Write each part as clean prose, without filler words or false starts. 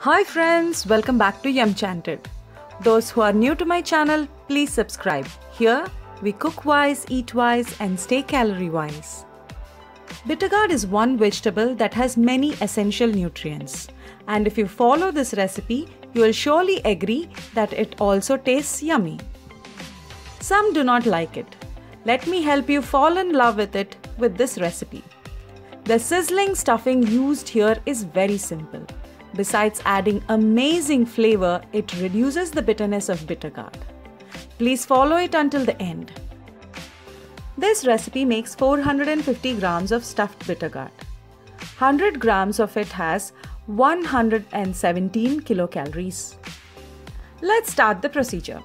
Hi friends, welcome back to Yumchanted. Those who are new to my channel, please subscribe. Here, we cook wise, eat wise and stay calorie wise. Bitter gourd is one vegetable that has many essential nutrients. And if you follow this recipe, you will surely agree that it also tastes yummy. Some do not like it. Let me help you fall in love with it with this recipe. The sizzling stuffing used here is very simple. Besides adding amazing flavor, it reduces the bitterness of bitter gourd. Please follow it until the end. This recipe makes 450 grams of stuffed bitter gourd. 100 grams of it has 117 kilocalories. Let's start the procedure.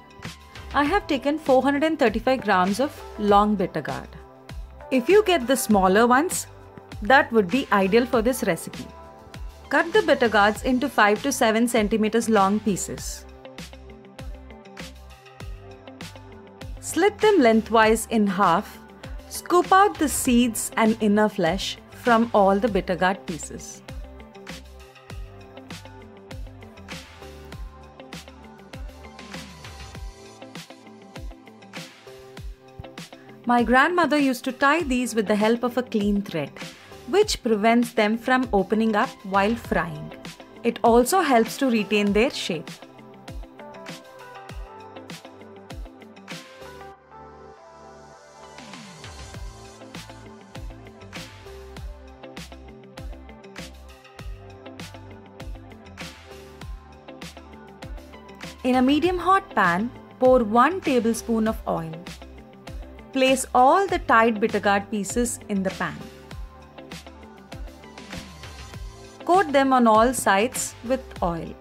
I have taken 435 grams of long bitter gourd. If you get the smaller ones, that would be ideal for this recipe. Cut the bitter gourds into 5 to 7 centimeters long pieces. Slit them lengthwise in half. Scoop out the seeds and inner flesh from all the bitter gourd pieces. My grandmother used to tie these with the help of a clean thread, which prevents them from opening up while frying. It also helps to retain their shape. In a medium hot pan, pour 1 tablespoon of oil. Place all the tied bitter gourd pieces in the pan. Coat them on all sides with oil.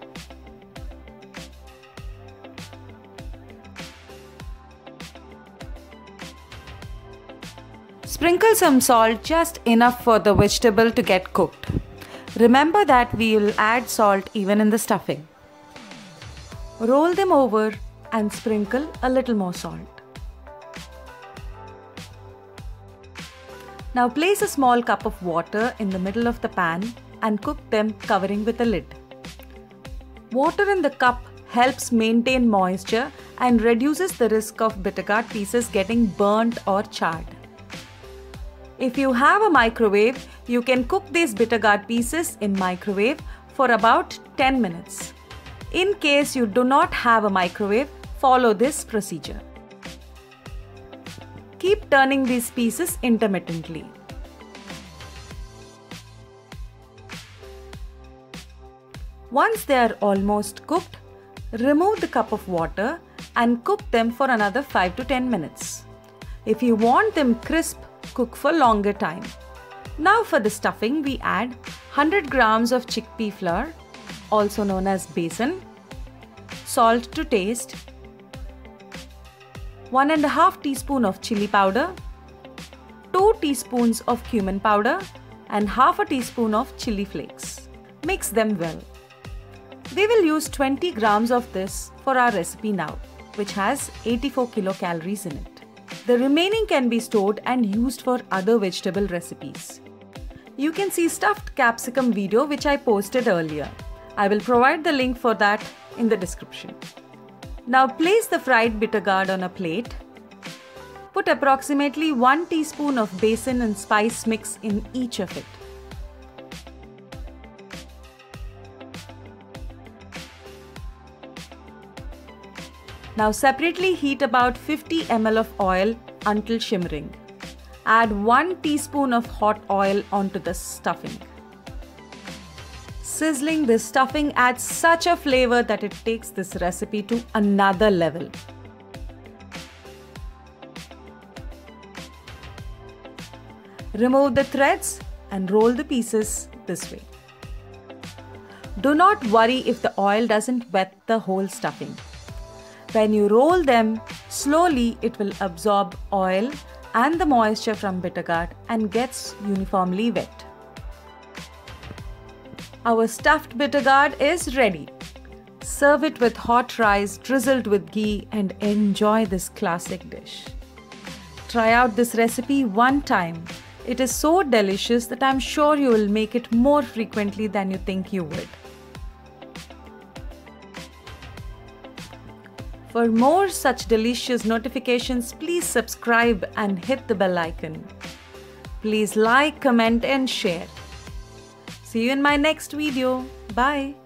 Sprinkle some salt, just enough for the vegetable to get cooked. Remember that we will add salt even in the stuffing. Roll them over and sprinkle a little more salt. Now place a small cup of water in the middle of the pan and cook them covering with a lid. Water in the cup helps maintain moisture and reduces the risk of bitter gourd pieces getting burnt or charred. If you have a microwave, you can cook these bitter gourd pieces in microwave for about 10 minutes. In case you do not have a microwave, follow this procedure. Keep turning these pieces intermittently. Once they are almost cooked, remove the cup of water and cook them for another 5 to 10 minutes. If you want them crisp, cook for longer time. Now for the stuffing, we add 100 grams of chickpea flour, also known as besan, salt to taste, 1.5 teaspoon of chili powder, 2 teaspoons of cumin powder and half a teaspoon of chili flakes. Mix them well. We will use 20 grams of this for our recipe now, which has 84 kilocalories in it. The remaining can be stored and used for other vegetable recipes. You can see stuffed capsicum video which I posted earlier. I will provide the link for that in the description. Now place the fried bitter gourd on a plate. Put approximately 1 teaspoon of besan and spice mix in each of it. Now separately heat about 50 ml of oil until shimmering. Add 1 teaspoon of hot oil onto the stuffing. Sizzling this stuffing adds such a flavor that it takes this recipe to another level. Remove the threads and roll the pieces this way. Do not worry if the oil doesn't wet the whole stuffing. When you roll them, slowly it will absorb oil and the moisture from bitter gourd and gets uniformly wet. Our stuffed bitter gourd is ready. Serve it with hot rice drizzled with ghee and enjoy this classic dish. Try out this recipe one time. It is so delicious that I'm sure you will make it more frequently than you think you would. For more such delicious notifications, please subscribe and hit the bell icon. Please like, comment and share. See you in my next video. Bye.